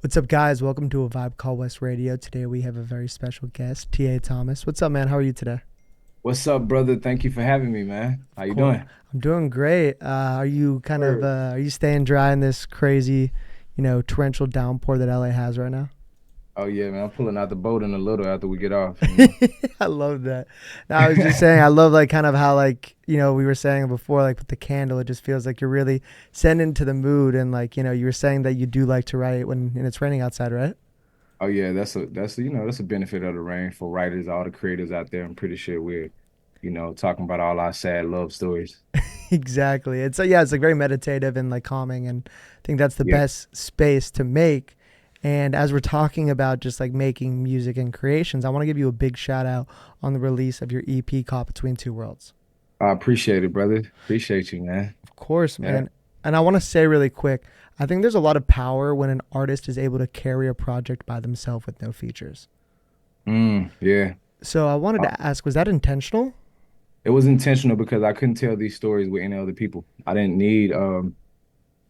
What's up, guys? Welcome to A Vibe Call West Radio. Today we have a very special guest, T.A. Thomas. What's up, man? How are you today? What's up, brother? Thank you for having me, man. How Of you course, doing? I'm doing great. Are you Word. are you staying dry in this crazy, torrential downpour that LA has right now? Oh yeah, man. I'm pulling out the boat in a little after we get off. I love that. No, I was just saying, I love like kind of how like we were saying before, like with the candle, it just feels like you're really sending to the mood, and like you were saying that you do like to write when and it's raining outside, right? Oh yeah, that's a benefit of the rain for writers, all the creators out there. I'm pretty sure we're, talking about all our sad love stories. Exactly. It's yeah, it's like very meditative and like calming, and I think that's the Yeah, best space to make. And as we're talking about just like making music and creations, I want to give you a big shout out on the release of your EP called Between Two Worlds. I appreciate it, brother. Appreciate you, man. Of course, Yeah. man. And I want to say really quick, I think there's a lot of power when an artist is able to carry a project by themselves with no features. Yeah. So I wanted Uh, to ask, was that intentional? It was intentional because I couldn't tell these stories with any other people. I didn't need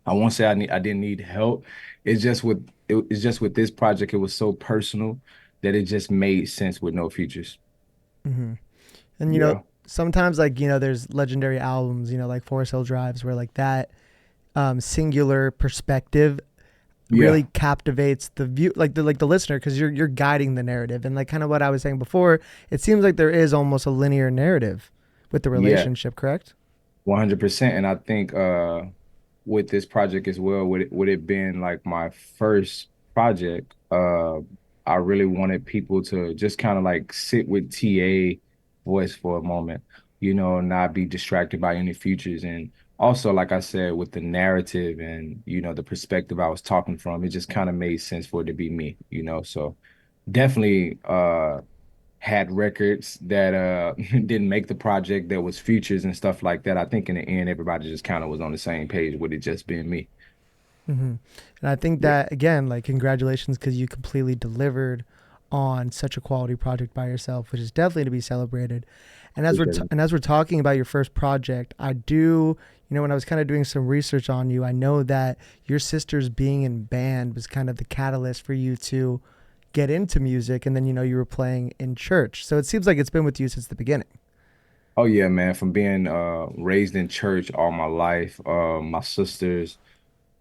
I won't say I didn't need help. It's just with this project, it was so personal that it just made sense with no features. Hmm. And Yeah. sometimes like there's legendary albums, like Forest Hill Drives, where like that singular perspective really Yeah. captivates the view, like the listener, because you're guiding the narrative, and like kind of what I was saying before, it seems like there is almost a linear narrative with the Yeah. relationship, correct? 100%. And I think with this project as well, would it been like my first project, I really wanted people to just kind of like sit with TA voice for a moment, not be distracted by any features. And also, like I said, with the narrative and the perspective I was talking from, it just kind of made sense for it to be me. So definitely had records that didn't make the project. There was features and stuff like that. I think in the end, everybody just kind of was on the same page with it just being me. Hmm. And I think Yeah, that again, like congratulations, because you completely delivered on such a quality project by yourself, which is definitely to be celebrated. And appreciate it. as we're talking about your first project, I do, when I was kind of doing some research on you, I know that your sister's being in band was kind of the catalyst for you to get into music, and then you were playing in church. So it seems like it's been with you since the beginning. Oh yeah, man. From being raised in church all my life, my sisters,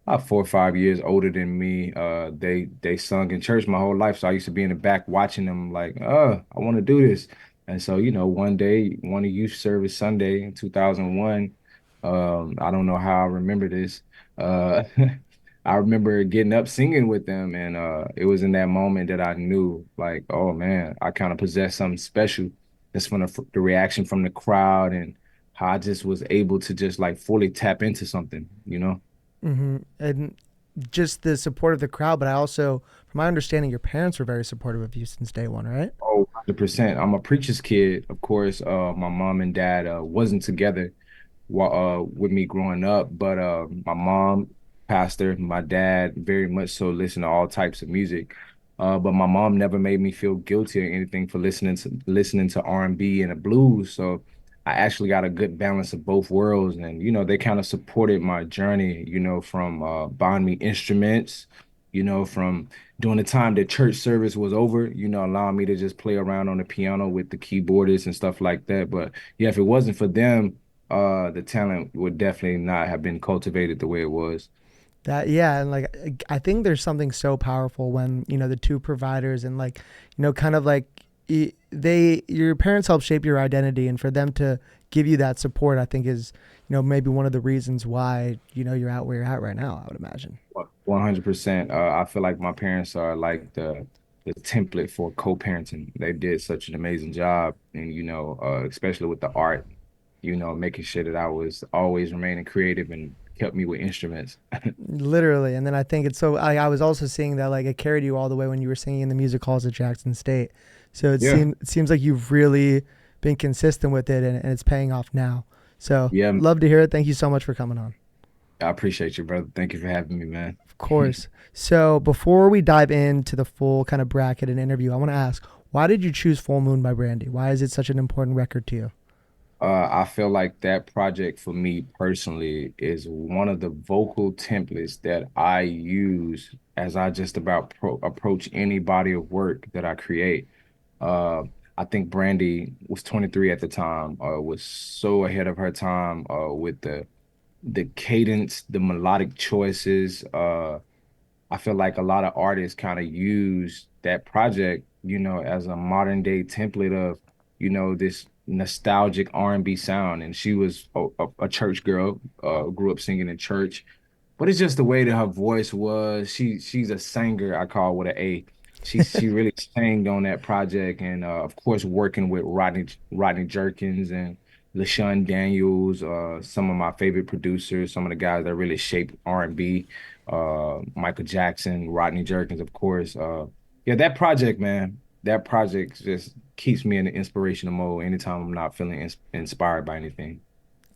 about 4 or 5 years older than me, they sung in church my whole life. So I used to be in the back watching them like, I want to do this. And so, one day, one of youth service Sunday in 2001, I don't know how I remember this. Uh, I remember getting up singing with them, and it was in that moment that I knew, like, oh man, I kind of possessed something special. Just from the reaction from the crowd and how I just was able to just like fully tap into something. And just the support of the crowd, but I also, from my understanding, your parents were very supportive of you since day one, right? Oh, 100%. I'm a preacher's kid, of course. My mom and dad wasn't together with me growing up, but my mom, pastor, my dad, very much so listen to all types of music. But my mom never made me feel guilty or anything for listening to R&B and the blues. So I actually got a good balance of both worlds, and they kind of supported my journey. From buying me instruments, from during the time that church service was over, allowing me to just play around on the piano with the keyboardists and stuff like that. But yeah, if it wasn't for them, the talent would definitely not have been cultivated the way it was. That yeah, and like I think there's something so powerful when the two providers, and like kind of like they your parents help shape your identity, and for them to give you that support, I think is maybe one of the reasons why you're out where you're at right now, I would imagine. 100%. I feel like my parents are like the template for co-parenting. They did such an amazing job, and especially with the art, making sure that I was always remaining creative and kept me with instruments. Literally. And then I think it's so I was also seeing that like it carried you all the way when you were singing in the music halls at Jackson State. So Yeah, it seems like you've really been consistent with it, and it's paying off now. So yeah. love to hear it. Thank you so much for coming on. I appreciate you, brother. Thank you for having me, man. Of course. So before we dive into the full kind of bracket and interview, I want to ask, why did you choose Full Moon by Brandy? Why is it such an important record to you? I feel like that project for me personally is one of the vocal templates that I use as I just about approach any body of work that I create. Uh, I think Brandy was 23 at the time, was so ahead of her time with the cadence, the melodic choices. I feel like a lot of artists kind of use that project, as a modern day template of, this nostalgic R&B sound. And she was a church girl, grew up singing in church, but it's just the way that her voice was. She's a singer, I call with an A. She really sang on that project, and of course working with Rodney Jerkins and LaShawn Daniels, some of my favorite producers, some of the guys that really shaped R&B, Michael Jackson, Rodney Jerkins, of course. Yeah, that project, man, that project just keeps me in the inspirational mode anytime I'm not feeling inspired by anything.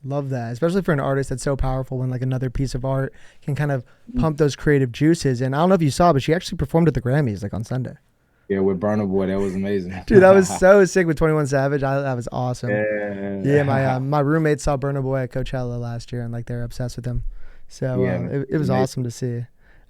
Love that, especially for an artist that's so powerful when like another piece of art can kind of pump those creative juices. And I don't know if you saw, but she actually performed at the Grammys like on Sunday. Yeah, with Burna Boy, that was amazing. Dude, that was so sick with 21 Savage. That was awesome. Yeah, my Yeah. my roommate saw Burna Boy at Coachella last year, and like they're obsessed with him. So Yeah, man. it was Amazing. awesome to see.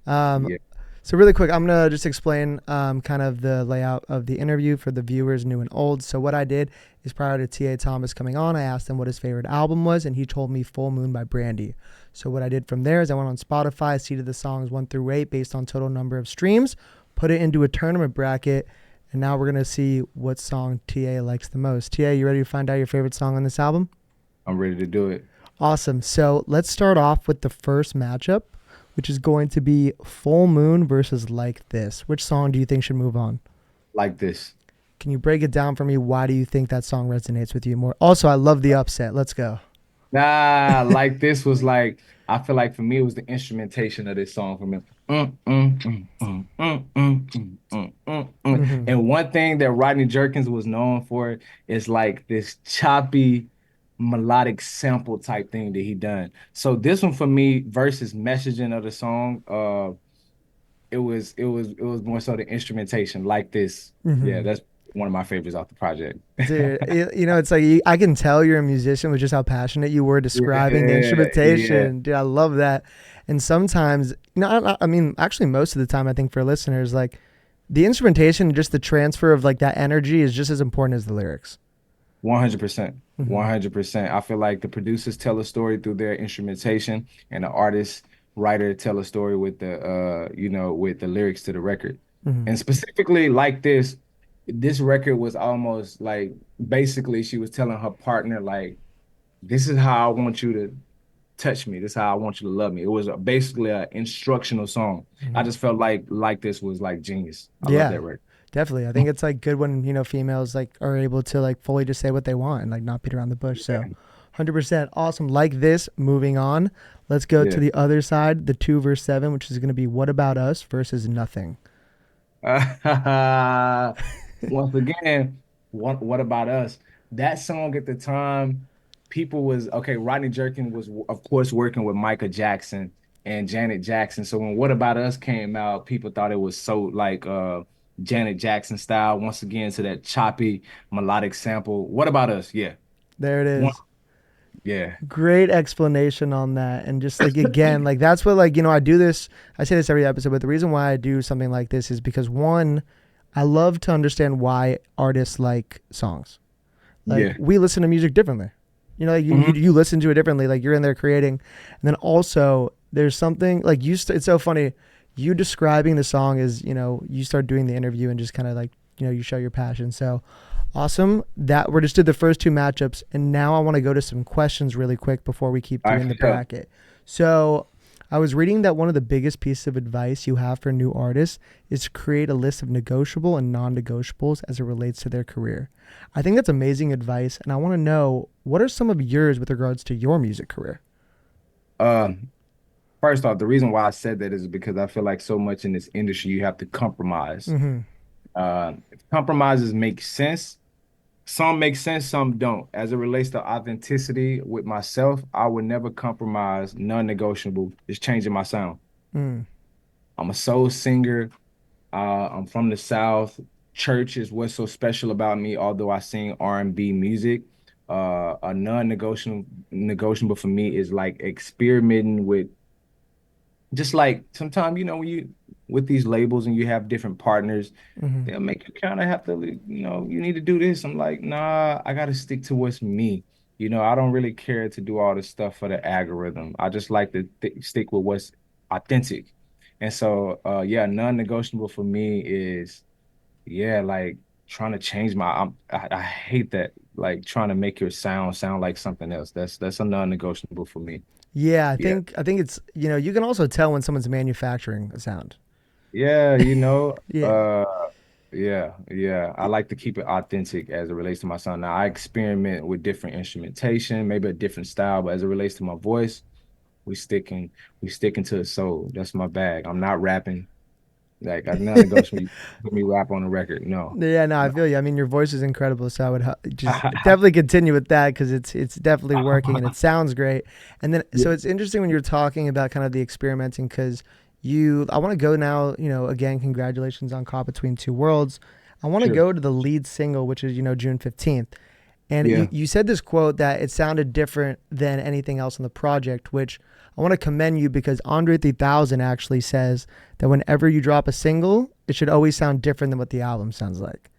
Um, Yeah. so really quick, I'm gonna just explain kind of the layout of the interview for the viewers, new and old. So what I did is prior to T.A. Thomas coming on, I asked him what his favorite album was, and he told me Full Moon by Brandy. So what I did from there is I went on Spotify, seeded the songs 1 through 8 based on total number of streams, put it into a tournament bracket, and now we're gonna see what song TA likes the most. TA, you ready to find out your favorite song on this album? I'm ready to do it. Awesome. So let's start off with the first matchup, which is going to be Full Moon versus Like This. Which song do you think should move on? Like this. Can you break it down for me? Why do you think that song resonates with you more? Also, I love the upset. Let's go. Nah, like this was like, I feel like for me, it was the instrumentation of this song for me. Hmm. And one thing that Rodney Jerkins was known for is like this choppy, melodic sample type thing that he done. So this one for me versus messaging of the song, it was more so the instrumentation like this. Yeah, Hmm. that's one of my favorites off the project. Dude, it's like I can tell you're a musician with just how passionate you were describing the Yeah, yeah. instrumentation. Dude, I love that. And sometimes, I mean, actually, most of the time, I think for listeners, like the instrumentation, just the transfer of like that energy is just as important as the lyrics. 100%. Hmm. 100%. I feel like the producers tell a story through their instrumentation and the artist writer tell a story with with the lyrics to the record. Hmm. And specifically like this record was almost like basically she was telling her partner like this is how I want you to touch me. This is how I want you to love me. It was basically an instructional song. I Hmm. just felt like this was like genius. I love Yeah, that record. definitely. I think it's like good when females like are able to like fully just say what they want and like not beat around the bush. So, Yeah. 100% awesome. Like this. Moving on. Let's go to Yeah. the other side, the 2 versus 7, which is going to be What About Us versus Nothing. Once again, what about us? That song at the time, people was okay. Rodney Jerkin was, of course, working with Michael Jackson and Janet Jackson. So when What About Us came out, people thought it was so like Janet Jackson style. Once again, to that choppy melodic sample. What About Us? Yeah, There it one, is. yeah, Great explanation on that. And just like, again, like that's what, like, I do this, I say this every episode, but the reason why I do something like this is because one, I love to understand why artists like songs. Like, yeah. we listen to music differently. Like Mhm. you listen to it differently. Like, you're in there creating. And then also, there's something like it's so funny. You describing the song is, you start doing the interview and just kind of like, you show your passion. So, awesome. That we're just did the first two matchups, and now I want to go to some questions really quick before we keep All right, doing for the sure. bracket. So I was reading that one of the biggest pieces of advice you have for new artists is to create a list of negotiable and non-negotiables as it relates to their career. I think that's amazing advice, and I want to know what are some of yours with regards to your music career. Um, First off, the reason why I said that is because I feel like so much in this industry you have to compromise. Mm-hmm. If compromises make sense, some make sense, some don't. As it relates to authenticity with myself, I would never compromise. Non-negotiable is changing my sound. Mm. I'm a soul singer. I'm from the South. Church is what's so special about me, although I sing R&B music. A non-negotiable for me is like experimenting with just like sometimes with these labels and you have different partners, Hmm. they'll make you kind of have to, you need to do this. I'm like, nah, I got to stick to what's me. I don't really care to do all this stuff for the algorithm. I just like to stick with what's authentic. And so, yeah, non-negotiable for me is, yeah, like trying to change I hate that, like trying to make your sound like something else. That's a non-negotiable for me. Yeah, I Yeah. think I think it's you can also tell when someone's manufacturing a sound. Yeah, Yeah. yeah. I like to keep it authentic as it relates to my sound. Now I experiment with different instrumentation, maybe a different style, but as it relates to my voice, we sticking we sticking to the soul. That's my bag. I'm not rapping. Like I'm not negotiable. Put me rap on the record. No. Yeah, no, I No. feel you. I mean, your voice is incredible, so I would just definitely continue with that because it's definitely working and it sounds great. And then, Yeah, so it's interesting when you're talking about kind of the experimenting because I want to go now. Again, congratulations on Caught Between Two Worlds. I want to sure. go to the lead single, which is June 15th. And you, Yeah. you said this quote that it sounded different than anything else on the project, which I want to commend you because Andre 3000 actually says that whenever you drop a single, it should always sound different than what the album sounds like.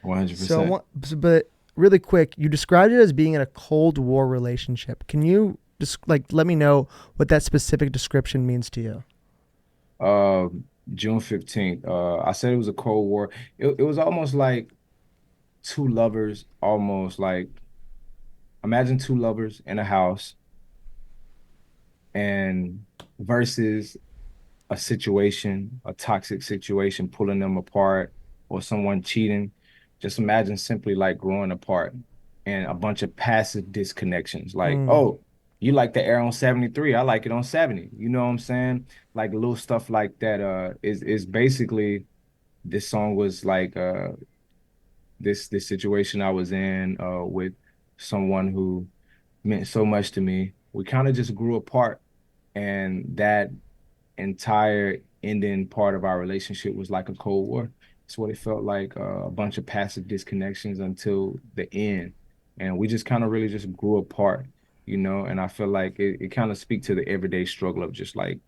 So I 100%. want, but really quick, you described it as being in a Cold War relationship. Can you just like let me know what that specific description means to you? Uh, June 15th. I said it was a Cold War. It was almost like two lovers, almost like imagine two lovers in a house and versus a situation, a toxic situation pulling them apart or someone cheating. Just imagine simply like growing apart and a bunch of passive disconnections. Like, Mm, oh, you like the air on 73. I like it on 70. You know what I'm saying? Like little stuff like that is basically this song was like this situation I was in with someone who meant so much to me. We kind of just grew apart and that entire ending part of our relationship was like a Cold War. It's what it felt like, a bunch of passive disconnections until the end. And we just kind of really just grew apart, and I feel like it kind of speak to the everyday struggle of just like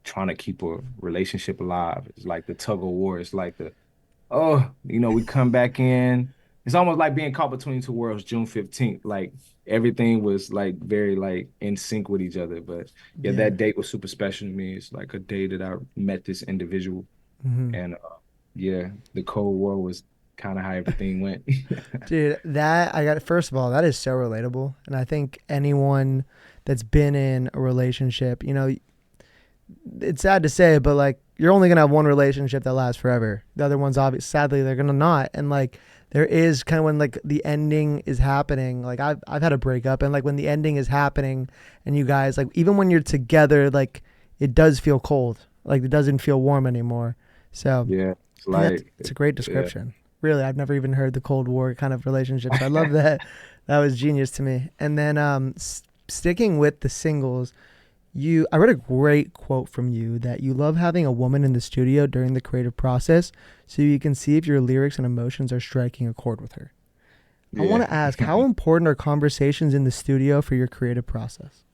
trying to keep a relationship alive. It's like the tug of war. It's like we come back in. It's almost like being caught between two worlds, June 15th. Like everything was like very like in sync with each other. But yeah, yeah. that date was super special to me. It's like a day that I met this individual. Hmm. And yeah, the Cold War was kind of how everything went. Dude, that I got first of all, that is so relatable. And I think anyone that's been in a relationship, it's sad to say, but like you're only gonna have one relationship that lasts forever. The other ones, obviously, sadly, they're gonna not. And like there is kind of when like the ending is happening. Like I've had a breakup, and like when the ending is happening, and you guys like even when you're together, like it does feel cold. Like it doesn't feel warm anymore. So Yeah, it's and that's like it's a great yeah. description. Really, I've never even heard the Cold War kind of relationship. So I love that. That was genius to me. And then sticking with the singles, I read a great quote from you that you love having a woman in the studio during the creative process so you can see if your lyrics and emotions are striking a chord with her. I want Yeah. to ask, how important are conversations in the studio for your creative process?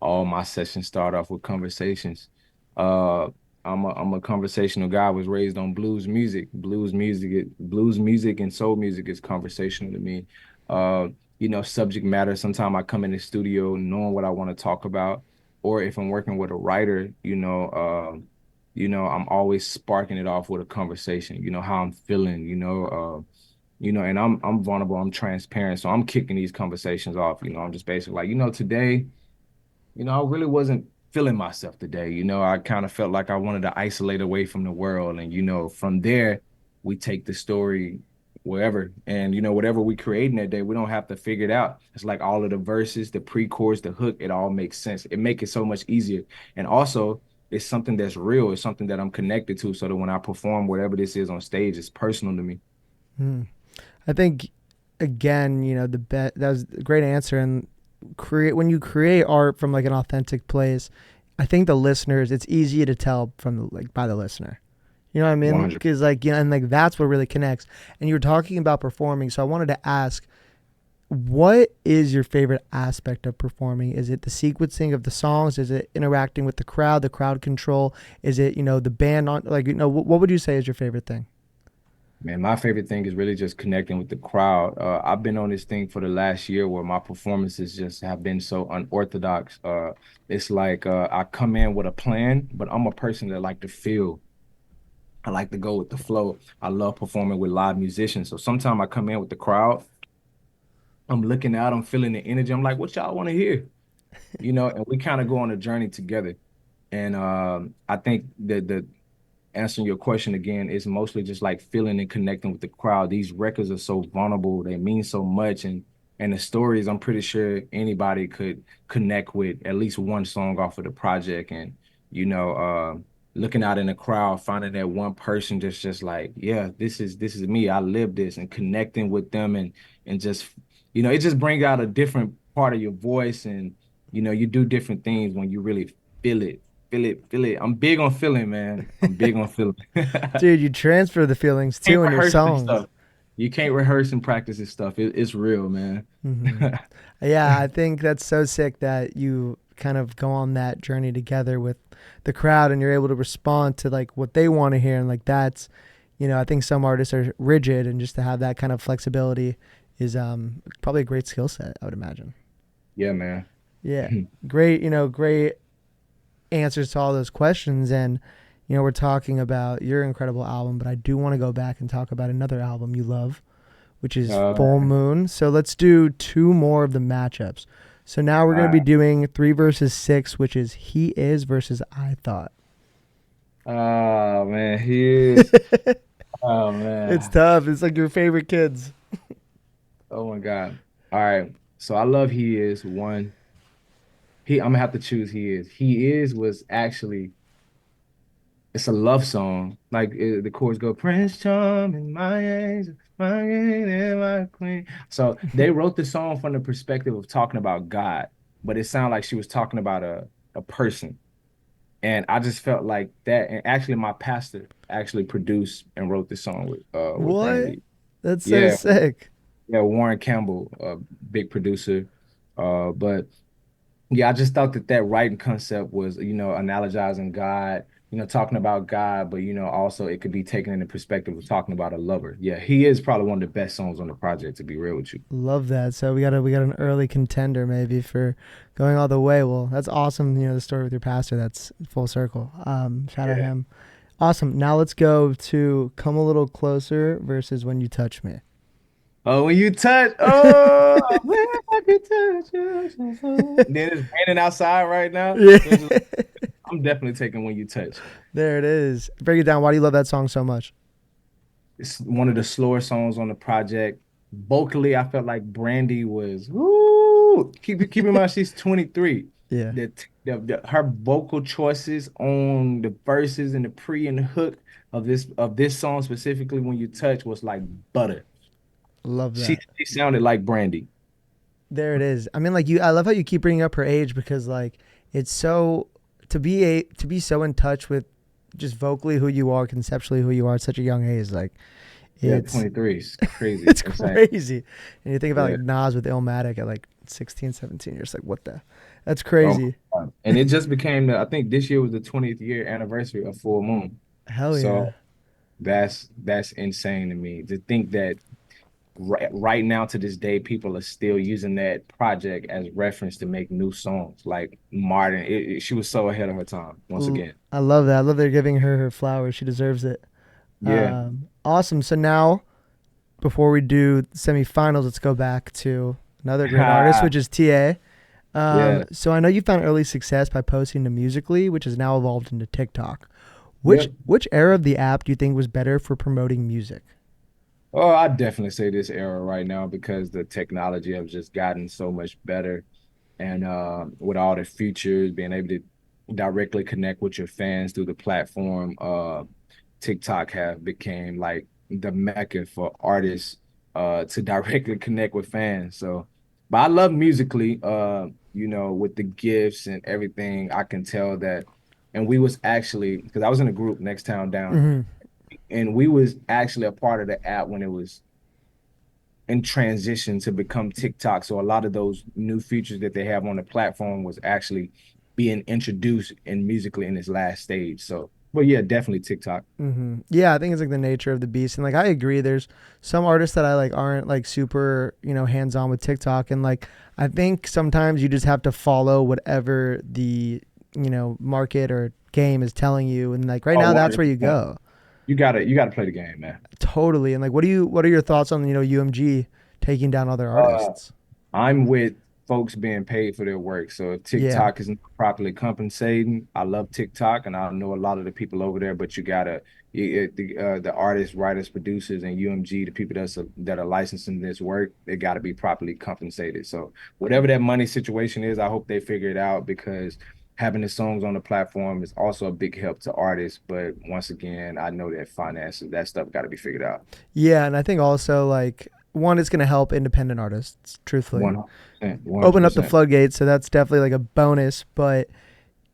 All my sessions start off with conversations. Uh, I'm a conversational guy. I was raised on blues music. Blues music and soul music is conversational to me. Uh, subject matter. Sometimes I come in the studio knowing what I want to talk about, or if I'm working with a writer, I'm always sparking it off with a conversation. How I'm feeling. And I'm vulnerable. I'm transparent, so I'm kicking these conversations off. I'm just basically like, today. I really wasn't feeling myself today. I kind of felt like I wanted to isolate away from the world. And, from there, we take the story wherever. And, whatever we create in that day, we don't have to figure it out. It's like all of the verses, the pre-chorus, the hook, it all makes sense. It makes it so much easier. And also, it's something that's real. It's something that I'm connected to. So that when I perform whatever this is on stage, it's personal to me. Hmm. I think again, that was a great answer. And create when you create art from like an authentic place, I think the listeners, it's easy to tell from like by the listener. You know what I mean? 100. Because like and like that's what really connects. And you were talking about performing, so I wanted to ask, what is your favorite aspect of performing? Is it the sequencing of the songs? Is it interacting with the crowd control? Is it, the band on, like, what would you say is your favorite thing? Man, my favorite thing is really just connecting with the crowd. I've been on this thing for the last year where my performances just have been so unorthodox. It's like I come in with a plan, but I'm a person that like to feel. I like to go with the flow. I love performing with live musicians. So sometimes I come in with the crowd. I'm looking out, I'm feeling the energy. I'm like, what y'all want to hear? And we kind of go on a journey together. And I think that the answering your question again is mostly just like feeling and connecting with the crowd. These records are so vulnerable, they mean so much, and the stories, I'm pretty sure anybody could connect with at least one song off of the project. And you know, uh, looking out in the crowd, finding that one person just like, yeah, this is me. I live this, and connecting with them, and just it just brings out a different part of your voice, and you do different things when you really feel it. Feel it, feel it. I'm big on feeling, man. I'm big on feeling. Dude, you transfer the feelings Can't too in your rehearse this songs. stuff. You can't rehearse and practice this stuff. It's real, man. hmm Yeah, I think that's so sick that you kind of go on that journey together with the crowd and you're able to respond to like what they want to hear. And like that's, I think some artists are rigid and just to have that kind of flexibility is probably a great skill set, I would imagine. Yeah, man. Yeah. Great, great answers to all those questions. And, we're talking about your incredible album, but I do want to go back and talk about another album you love, which is Uh, Full Moon. So let's do two more of the matchups. So now we're going to be uh, doing 3 versus 6, which is He Is versus I Thought. oh man, he is. Oh It's man. tough. It's like your favorite kids. Oh my God. All right. So I love He Is one. I'm gonna have to choose He Is. He Is was actually it's a love song. Like the chords go, Prince Charming, my angel, my king and my queen. So they wrote the song from the perspective of talking about God, but it sounded like she was talking about a person. And I just felt like that. And actually, my pastor actually produced and wrote this song with What? Brandy. That's so Yeah, sick. yeah, Warren Campbell, big producer. But yeah, I just thought that writing concept was, analogizing God, talking about God, but also it could be taken in the perspective of talking about a lover. Yeah, he is probably one of the best songs on the project, to be real with you. Love that. So we got an early contender maybe for going all the way. Well, that's awesome. The story with your pastor. That's full circle. Shout out Yeah. him. Awesome. Now let's go to Come a Little Closer versus When You Touch Me. Oh, when you touch, oh, when I can touch you. Then it's raining outside right now. Yeah. So I'm definitely taking when you touch. There it is. Break it down. Why do you love that song so much? It's one of the slower songs on the project. Vocally, I felt like Brandy was woo. Keep in mind she's 23. Yeah. Her vocal choices on the verses and the pre and the hook of this song specifically when you touch was like butter. Love She that. she sounded like Brandy. There it is. I mean, like I love how you keep bringing up her age because like it's so to be so in touch with just vocally who you are, conceptually who you are at such a young age. Like Yeah, it's 23 is crazy. it's Insane. crazy. And you think about Yeah. like Nas with Illmatic at like 16, 17. You're just like, what the? That's Oh my crazy. God. And it just became I think this year was the 20th year anniversary of Full Moon. Hell yeah. So that's insane to me to think that right now to this day people are still using that project as reference to make new songs like Martin. She was so ahead of her time once again. I love that. I love they're giving her her flowers. She deserves it. Yeah. Awesome. So now, before we do semifinals, let's go back to another great artist, which is TA. Yeah. So I know you found early success by posting to Musically, which has now evolved into TikTok. Which Yep. which era of the app do you think was better for promoting music? Oh, I definitely say this era right now because the technology has just gotten so much better. And with all the features, being able to directly connect with your fans through the platform, TikTok have became like the mecca for artists to directly connect with fans. So, but I love musically, with the gifts and everything. I can tell that, and we was actually because I was in a group next town down, hmm and we was actually a part of the app when it was in transition to become TikTok. So a lot of those new features that they have on the platform was actually being introduced in musically in its last stage. So, but yeah, definitely TikTok. Yeah, I think it's like the nature of the beast, and like I agree. There's some artists that I like aren't like super, hands on with TikTok, and like I think sometimes you just have to follow whatever the market or game is telling you, and like right Oh, now that's where you 100%. go. You gotta play the game, man. Totally. And like, what are your thoughts on UMG taking down other Uh, artists? I'm with folks being paid for their work. So if Yeah. TikTok isn't properly compensating, I love TikTok and I know a lot of the people over there, but the artists, writers, producers, and UMG, the people that are licensing this work, they got to be properly compensated. So whatever that money situation is, I hope they figure it out because having the songs on the platform is also a big help to artists. But once again, I know that finances, that stuff got to be figured out. Yeah, and I think also like one is going to help independent artists, truthfully. 100%, Open up the 100%. floodgates, so that's definitely like a bonus, but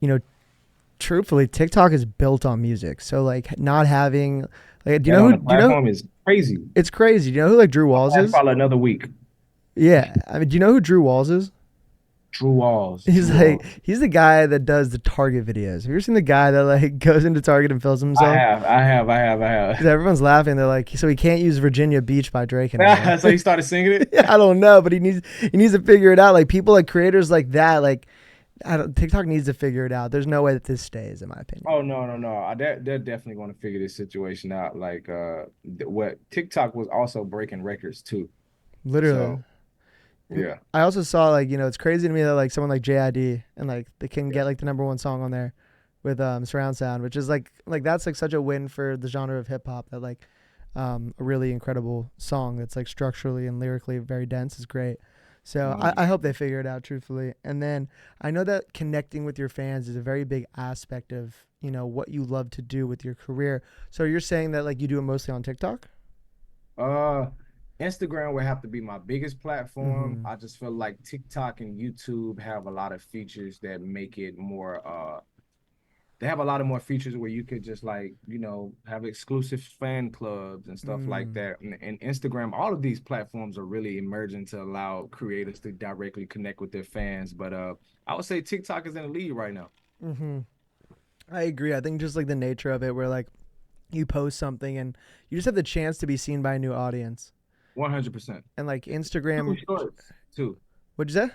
you know, truthfully, TikTok is built on music. So like not having like That on the do you know platform is crazy. it's crazy. Do you know who like Drew Walls Last is? probably another week. Yeah. I mean, do you know who Drew Walls is? Drew Walls, He's Drew like Walls. he's the guy that does the Target videos. Have you ever seen the guy that like goes into Target and fills himself? I 'Cause everyone's laughing. They're like, so he can't use Virginia Beach by Drake anymore. have. So he started singing it. Yeah, I don't know, but he needs to figure it out. Like people like creators like that, like I don't TikTok needs to figure it out. There's no way that this stays, in my opinion. Oh no, no, no. They're definitely going to figure this situation out. Like what TikTok was also breaking records too. Literally. So yeah. I also saw like it's crazy to me that like someone like JID and like they can get like the number one song on there with surround sound, which is like that's like such a win for the genre of hip hop that like a really incredible song that's like structurally and lyrically very dense is great. So I hope they figure it out truthfully. And then I know that connecting with your fans is a very big aspect of what you love to do with your career. So you're saying that like you do it mostly on TikTok? Uh, Instagram would have to be my biggest platform. Mm-hmm. I just feel like TikTok and YouTube have a lot of features that make it more they have a lot of more features where you could just like, have exclusive fan clubs and stuff like Mm. that. And Instagram, all of these platforms are really emerging to allow creators to directly connect with their fans. But I would say TikTok is in the lead right now. Mm-hmm. I agree. I think just like the nature of it, where like you post something and you just have the chance to be seen by a new audience. 100%. And like Instagram, YouTube Shorts too. what'd you say?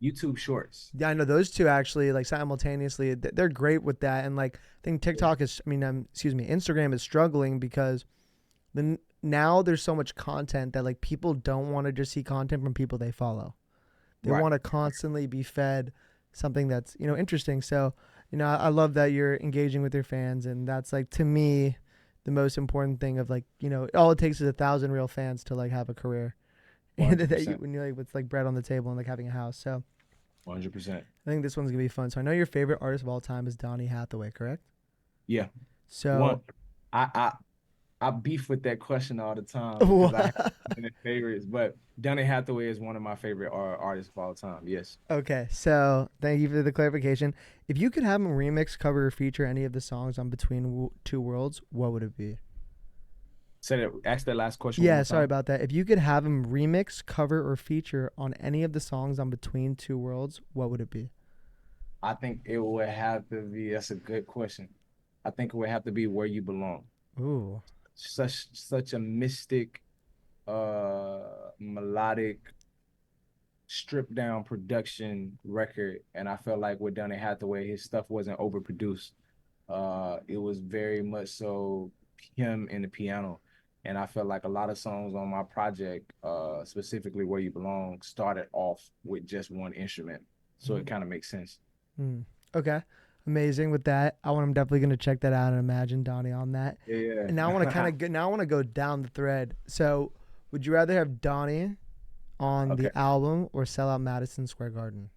YouTube Shorts. Yeah, I know those two actually like simultaneously. They're great with that. And like I think Yeah. TikTok is, I mean, excuse me, Instagram is struggling because now there's so much content that like people don't want to just see content from people they follow. They Right. want to constantly be fed something that's interesting. So I love that you're engaging with your fans, and that's like to me the most important thing of like all it takes is 1,000 real fans to like have a career, and that you 100%. when you're like with like bread on the table and like having a house. So 100%. I think this one's gonna be fun. So I know your favorite artist of all time is Donny Hathaway, correct? Yeah. So One. I I beef with that question all the time because I have many favorites, but Donny Hathaway is one of my favorite artists of all time. Yes. okay, so thank you for the clarification. If you could have him remix, cover, or feature any of the songs on Between Two Worlds, what would it be? Ask that last question one Yeah, more sorry time. about that. If you could have him remix, cover, or feature on any of the songs on Between Two Worlds, what would it be? I think it would have to be, that's a good question. I think it would have to be Where You Belong. Ooh. Such a mystic, melodic, stripped down production record. And I felt like with Donny Hathaway, his stuff wasn't overproduced. It was very much so him and the piano. And I felt like a lot of songs on my project, specifically Where You Belong, started off with just one instrument. So it kind of makes sense. Mm. Okay. Amazing with that. I'm definitely gonna check that out and imagine Donnie on that. Yeah. And now I want to kind of go. Now I want to go down the thread. So, would you rather have Donnie on Okay. the album or sell out Madison Square Garden?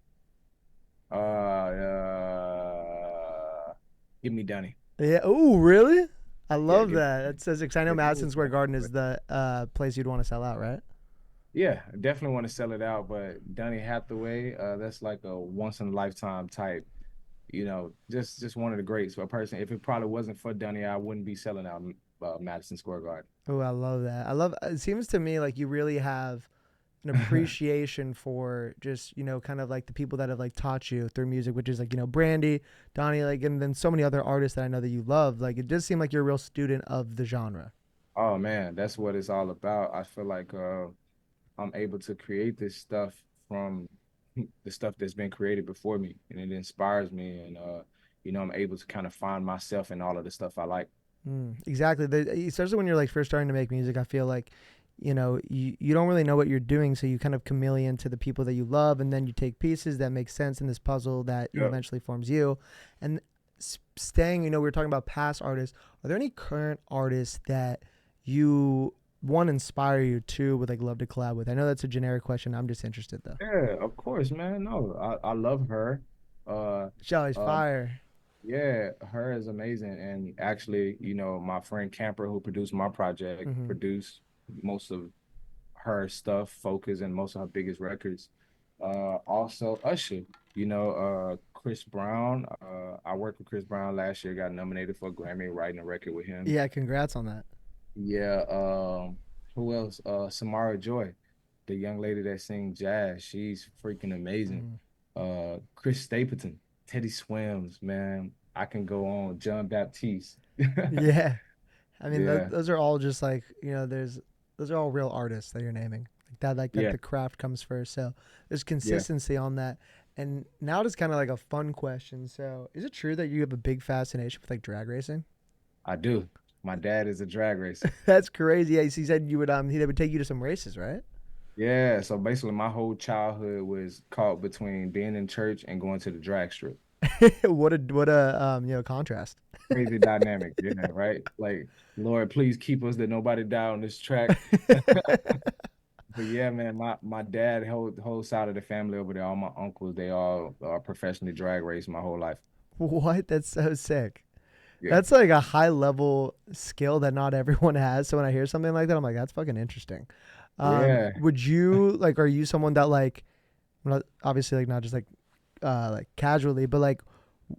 Give me Dunny. Yeah. Oh, really? I Yeah, love give that. That says because I know Madison Square Garden is the place you'd want to sell out, right? yeah, definitely want to sell it out, but Donny Hathaway, that's like a once in a lifetime type, just one of the greats. For a person, if it probably wasn't for Donny, I wouldn't be selling out Madison Square Garden. Oh, I love that. I love. It seems to me like you really have an appreciation for just kind of like the people that have like taught you through music, which is like Brandy, Donnie, like, and then so many other artists that I know that you love. Like it does seem like you're a real student of the genre. Oh man, that's what it's all about. I feel like I'm able to create this stuff from the stuff that's been created before me, and it inspires me. And I'm able to kind of find myself in all of the stuff I like. Exactly. Especially when you're like first starting to make music, I feel like, you don't really know what you're doing. So you kind of chameleon to the people that you love. And then you take pieces that make sense in this puzzle that, Yep. eventually forms you. And staying, we were talking about past artists. Are there any current artists that you, one, inspire you, two, would like love to collab with? I know that's a generic question. I'm just interested though. Yeah, of course, man. No, I love her. Uh, Shelly's uh, fire. yeah, her is amazing. And actually, my friend Camper, who produced my project, Hmm. produced most of her stuff, Focus, and most of her biggest records. Also Usher, Chris Brown. I worked with Chris Brown last year, got nominated for a Grammy writing a record with him. Yeah, congrats on that. Yeah, who else? Samara Joy, the young lady that sings jazz. She's freaking amazing. Mm. Chris Stapleton, Teddy Swims, man. I can go on. John Baptiste. Yeah. I mean, Yeah, those are all just like those are all real artists that you're naming. Like that, yeah, the craft comes first. So there's yeah. consistency on that. And now it's kind of like a fun question. So is it true that you have a big fascination with like drag racing? I do. My dad is a drag racer. That's crazy. Yeah, he said he would take you to some races, right? Yeah, so basically my whole childhood was caught between being in church and going to the drag strip. What a contrast. Crazy dynamic, yeah, right? Like, Lord, please keep us that nobody die on this track. But yeah, man, my dad, whole side of the family over there, all my uncles, they all are professionally drag raced my whole life. What? That's so sick. Yeah. That's like a high level skill that not everyone has. So when I hear something like that, I'm like, that's fucking interesting. Yeah. Would you like? Are you someone that like, not, obviously like not just like casually, but like,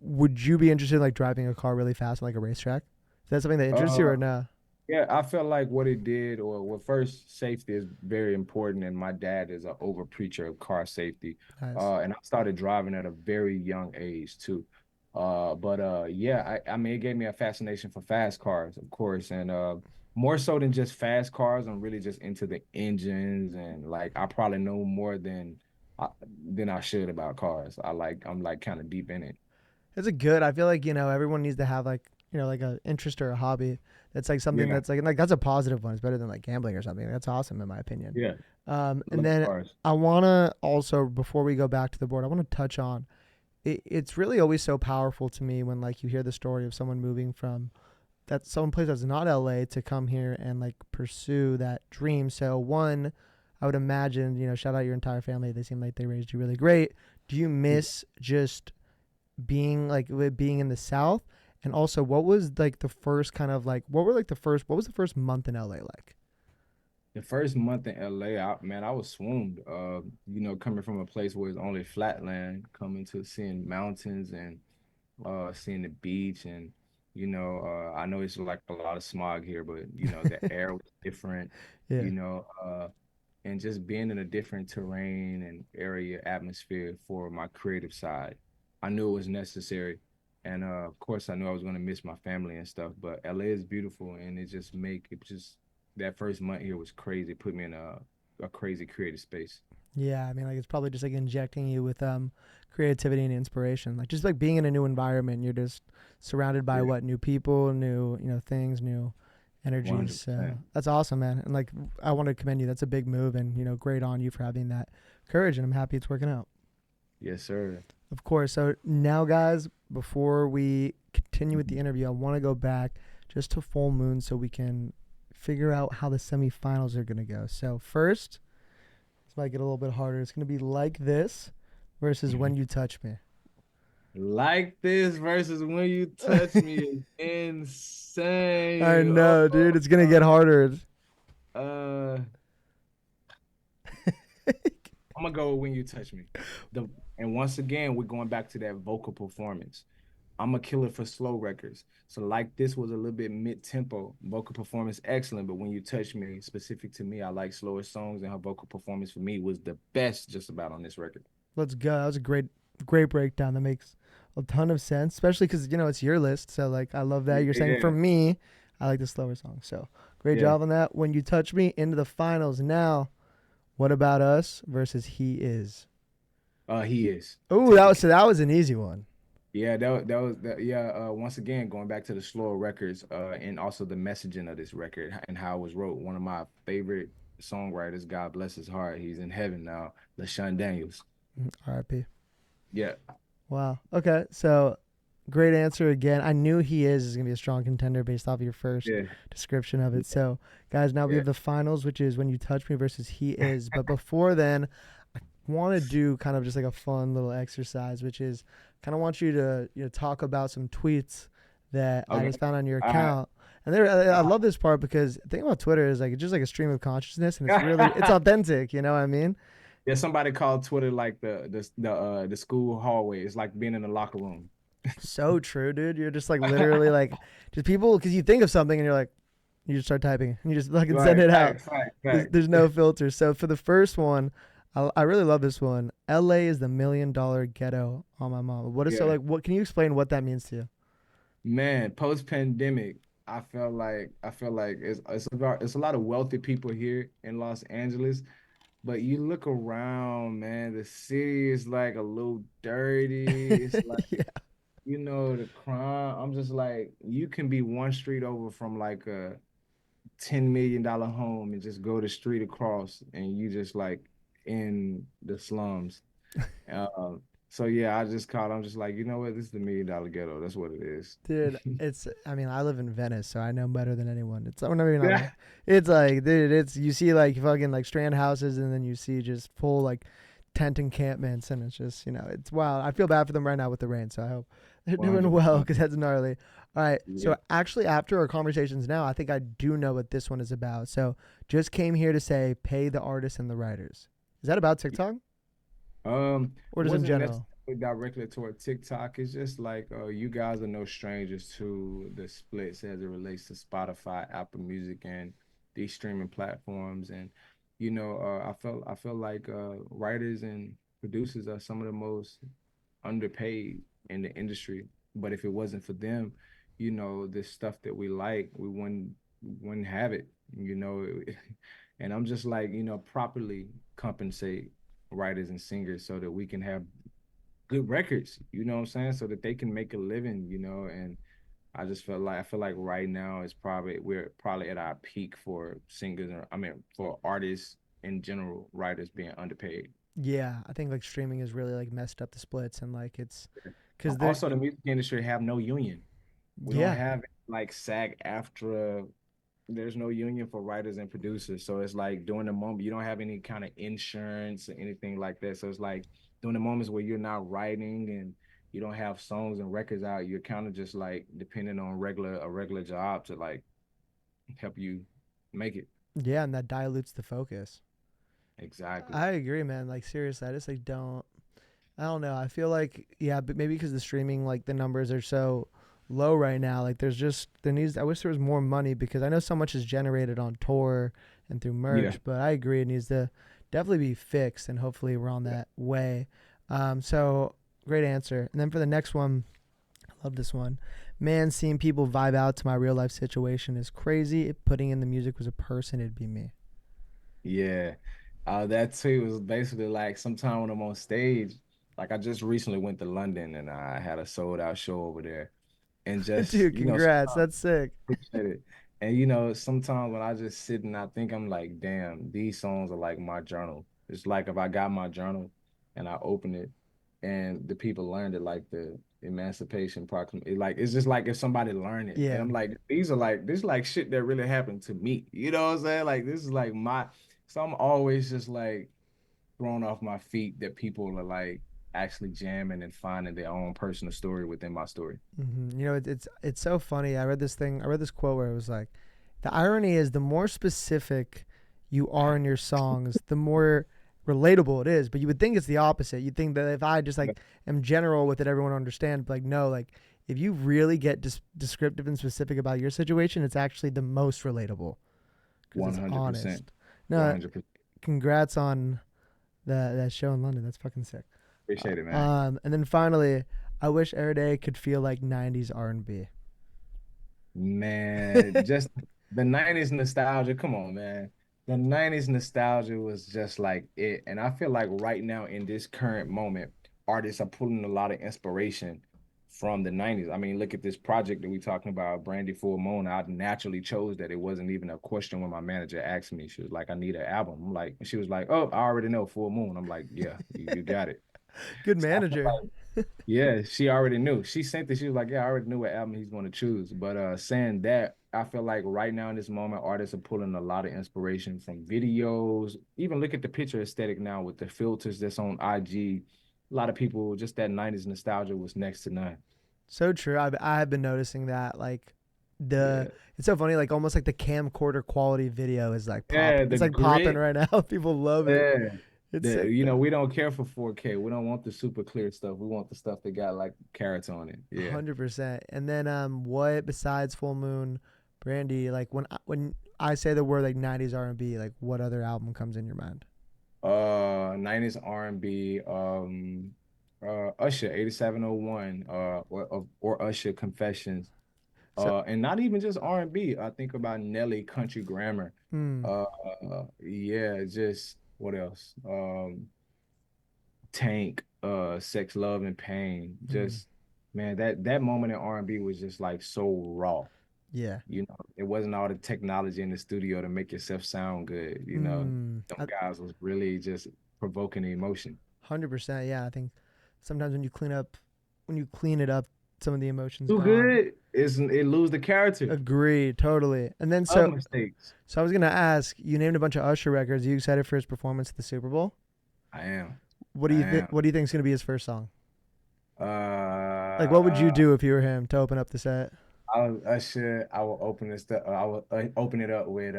would you be interested in like driving a car really fast on like a racetrack? Is that something that interests you Uh or no? Yeah, I felt like what it did, or well, first, safety is very important, and my dad is an over preacher of car safety. Nice. And I started driving at a very young age too. But yeah, I mean, it gave me a fascination for fast cars, of course, and more so than just fast cars, I'm really just into the engines, and like I probably know more than I should about cars. I'm like kind of deep in it. It's a good. I feel like everyone needs to have like like a interest or a hobby that's like something Yeah, that's like that's a positive one. It's better than like gambling or something. That's awesome in my opinion. yeah, And love then cars. I wanna also before we go back to the board, I want to touch on it's really always so powerful to me when like you hear the story of someone moving from that some place that's not LA to come here and like pursue that dream. So one, I would imagine, shout out your entire family. They seem like they raised you really great. Do you miss just being in the South? And also, what was like the first kind of like what was the first month in LA like? The first month in LA, man, I was swooned. Coming from a place where it's only flatland, coming to seeing mountains and seeing the beach, and I know it's like a lot of smog here, but the air was different. Yeah. You know, and just being in a different terrain and area atmosphere for my creative side. I knew it was necessary. And of course I knew I was going to miss my family and stuff, but LA is beautiful and it just that first month here was crazy. It put me in a crazy creative space. Yeah, I mean, like it's probably just like injecting you with creativity and inspiration. Like just like being in a new environment, you're just surrounded by Yeah, what new people, new things, new energies. So 100%. that's awesome, man. And like I want to commend you. That's a big move, and great on you for having that courage. And I'm happy it's working out. Yes, sir. Of course. So now, guys, before we continue with the interview, I want to go back just to full moon so we can figure out how the semifinals are going to go. So first, this might get a little bit harder. It's going to be like this versus when you touch me. Like this versus when you touch me is I insane. know, dude. It's going to get harder. Uh, I'm gonna go with when you touch me. The and once again, we're going back to that vocal performance. I'm a killer for slow records. So like this was a little bit mid-tempo, vocal performance excellent, but when you touch me, specific to me, I like slower songs, and her vocal performance for me was the best just about on this record. Let's go. That was a great breakdown. That makes a ton of sense, especially because it's your list. So like, I love that. You're saying for Yeah, me, I like the slower song. So great yeah. job on that. When you touch me into the finals. Now, what about us versus he is? He is. Oh, Take the that was an easy one. Yeah, that was that. Yeah, once again, going back to the slower records, and also the messaging of this record and how it was wrote. One of my favorite songwriters, God bless his heart, he's in heaven now, LaShawn Daniels. R.I.P. Yeah, Wow. Okay. So great answer again. I knew he is gonna be a strong contender based off of your first yeah, description of it. So guys, now we yeah. have the finals, which is when you touch me versus he is. But before then, I want to do kind of just like a fun little exercise, which is kind of want you to talk about some tweets that I Okay. just found on your All right. account. And there, I All love this part because the thing about Twitter is like it's just like a stream of consciousness, and it's right. authentic. You know what I mean? Yeah, somebody called Twitter like the school hallway. It's like being in the locker room. So true, dude. You're just like literally like just people because you think of something and you're like you just start typing and you just fucking send Right, it out. facts, facts, There's facts. no filter. So for the first one, I really love this one. L.A. is the $1 million ghetto on my mom. What is so Yeah. like? What can you explain what that means to you? Man, post-pandemic, I feel like it's a lot of wealthy people here in Los Angeles, but you look around, man, the city is like a little dirty. It's like, Yeah, the crime. I'm just like, you can be one street over from like a $10 million home and just go the street across and you just like in the slums. Uh, so yeah, I'm just like, you know what? This is the $1 million ghetto. That's what it is. dude. It's. I mean, I live in Venice, so I know better than anyone. It's. I'm not even not Yeah. like. It's like, dude. It's you see like fucking like strand houses, and then you see just full like tent encampments, and it's just it's wild. I feel bad for them right now with the rain, so I hope they're doing well 100%. because that's gnarly. All right, Yeah. so actually after our conversations now, I think I do know what this one is about. So just came here to say pay the artists and the writers. Is that about TikTok It or just in wasn't general? necessarily directly toward TikTok. It's just like you guys are no strangers to the splits as it relates to Spotify, Apple Music, and these streaming platforms. And I feel like writers and producers are some of the most underpaid in the industry. But if it wasn't for them, this stuff that we like, we wouldn't have it, you know. And I'm just like, properly compensate writers and singers so that we can have good records, you know what I'm saying? So that they can make a living, and I feel like right now we're probably at our peak for singers, or I mean for artists in general, writers being underpaid. Yeah, I think like streaming has really like messed up the splits and like it's because they're Also, the music industry have no union. We don't yeah. have like SAG-AFTRA. There's no union for writers and producers. So it's like during the moment, you don't have any kind of insurance or anything like that. So it's like during the moments where you're not writing and you don't have songs and records out, you're kind of just like depending on a regular job to like help you make it. Yeah, and that dilutes the focus. Exactly. I agree, man. Like seriously, I just like don't. I don't know. I feel like yeah, but maybe because the streaming like the numbers are so low right now. Like there's just there needs. I wish there was more money because I know so much is generated on tour and through Yeah. merch. But I agree, it needs to definitely be fixed, and hopefully we're on Yeah. that way. So great answer. And then for the next one, I love this one. Man, seeing people vibe out to my real life situation is crazy. If putting in the music was a person, it'd be me. Yeah. That too was basically like sometime when I'm on stage, like I just recently went to London and I had a sold out show over there. And just, Dude, congrats. That's sick. appreciate it. And sometimes when I just sit and I think I'm like, damn, these songs are like my journal. It's like if I got my journal and I open it and the people learned it, like the Emancipation Proclamation, like it's just like if somebody learned it. And Yeah. I'm like, this is like shit that really happened to me. You know what I'm saying? Like this is like so I'm always just like thrown off my feet that people are like actually jamming and finding their own personal story within my story. It's so funny. I read this thing. I read this quote where it was like, the irony is the more specific you are in your songs, the more relatable it is. But you would think it's the opposite. You'd think that if I just like am general with it, everyone would understand. But like no, like if you really get descriptive and specific about your situation, it's actually the most relatable because it's 100%. honest. No, 100%. congrats on that show in London. That's fucking sick. Appreciate it, man. And then finally, I wish Air Day could feel like '90s R&B. Man, just the 90s nostalgia. Come on, man. The 90s nostalgia was just like it. And I feel like right now in this current moment, artists are pulling a lot of inspiration from the 90s. I mean, look at this project that we're talking about, Brandy Full Moon. I naturally chose that. It wasn't even a question when my manager asked me. She was like, I need an album. I'm like, she was like, oh, I already know Full Moon. I'm like, yeah, you got it. Good So I feel manager. like yeah, she already knew. She sent it. She was like, "Yeah, I already knew what album he's going to choose." But saying that, I feel like right now in this moment, artists are pulling a lot of inspiration from videos. Even look at the picture aesthetic now with the filters that's on IG. A lot of people just that '90s nostalgia was next to none. So true. I have been noticing that like the Yeah, it's so funny like almost like the camcorder quality video is like pop. yeah, It's the like popping grit. right now. People love it. Yeah, It's sick you know though. we don't care for 4K. We don't want the super clear stuff. We want the stuff that got like carats on it. Yeah. 100%. And then what besides Full Moon, Brandy, like when I say the word like '90s R&B, like what other album comes in your mind? 90s R&B, Usher 8701, or Usher Confessions. So, And not even just R&B. I think about Nelly Country Grammar. mm, Yeah, just what else? Tank, Sex, Love, and Pain. mm, Just man, that moment in R&B was just like so raw. yeah. You know, it wasn't all the technology in the studio to make yourself sound good. You know, Mm, them guys was really just provoking the emotion. 100%. Yeah, I think sometimes when you clean it up, some of the emotions Too gone. good, it lose the character. Agree, totally. And then Love so mistakes. so I was gonna ask, you named a bunch of Usher records. Are you excited for his performance at the Super Bowl? I am. What do I you think? am. What do you think is gonna be his first song? Like, what would you Uh, do if you were him to open up the set? I will open this. I will open it up with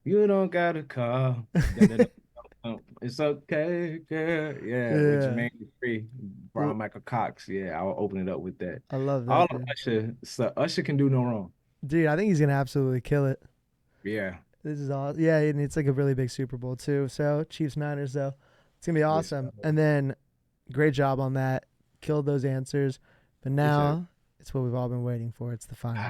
you don't gotta call. Dun, dun, dun, dun. It's okay, girl. Yeah, with Yeah, Jermaine Dupri, Brian Michael Cox. Yeah, I will open it up with that. I love All that, of dude. Usher, so Usher can do no wrong. Dude, I think he's gonna absolutely kill it. Yeah, This is all. Yeah, and it's like a really big Super Bowl too. So Chiefs Niners though, it's gonna be yes, awesome. And then great job on that. Killed those answers. But appreciate it. now it's what we've all been waiting for. It's the final.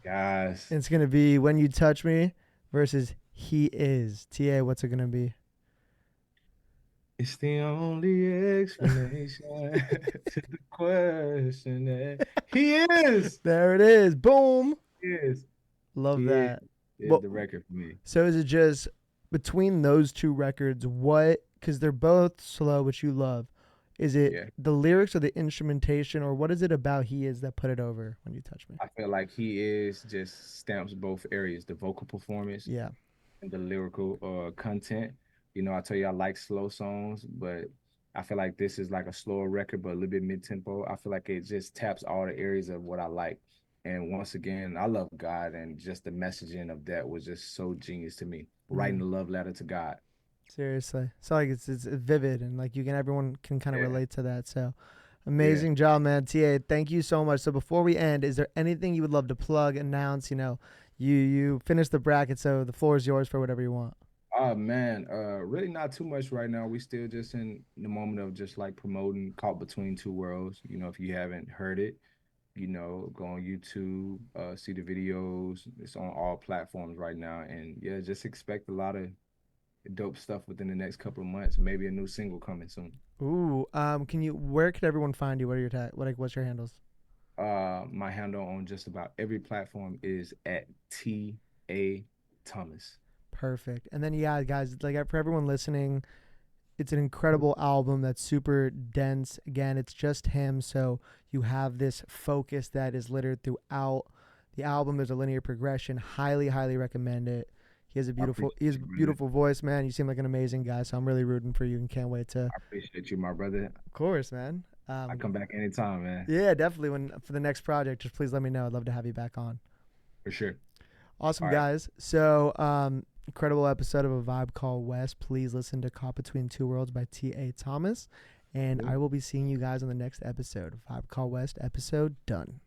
Guys, And it's gonna be When You Touch Me versus He Is. Ta, what's it gonna be? it's the only explanation to the question that he is. There it is. Boom. He is. Love He is. that. Is Well, the record for me. so is it just between those two records? What? Because they're both slow, which you love. Is it Yeah. the lyrics or the instrumentation, or what is it about He Is that put it over When You Touch Me? I feel like he is just stamps both areas, the vocal performance Yeah. and the lyrical content. You know, I tell you I like slow songs, but I feel like this is like a slower record, but a little bit mid-tempo. I feel like it just taps all the areas of what I like. And once again, I love God, and just the messaging of that was just so genius to me. Writing Mm, the love letter to God. seriously. So like it's vivid and like you can everyone can kind of Yeah, relate to that. So yeah. amazing job, man. Ta, thank you so much. So before we end, is there anything you would love to plug, announce? You finished the bracket, so the floor is yours for whatever you want. Oh man, really not too much right now. We still just in the moment of just like promoting Caught Between Two Worlds. You know, if you haven't heard it, go on YouTube, see the videos. It's on all platforms right now. And yeah, just expect a lot of dope stuff within the next couple of months. Maybe a new single coming soon. Ooh, where could everyone find you? What are your what's your handles? My handle on just about every platform is at T.A. Thomas. Perfect. And then yeah, guys, like for everyone listening, it's an incredible album that's super dense. Again, it's just him, so you have this focus that is littered throughout the album. There's a linear progression. Highly, highly recommend it. I appreciate He has a you, brother. beautiful voice, man. You seem like an amazing guy, so I'm really rooting for you and can't wait to. I appreciate you, my brother. Of course, man. I come back anytime, man. Yeah, definitely. When for the next project, just please let me know. I'd love to have you back on. For sure. Awesome, All right. guys. So, incredible episode of A Vibe Called West. Please listen to Caught Between Two Worlds by T.A. Thomas. And I Cool. will be seeing you guys on the next episode of Vibe Call West episode done.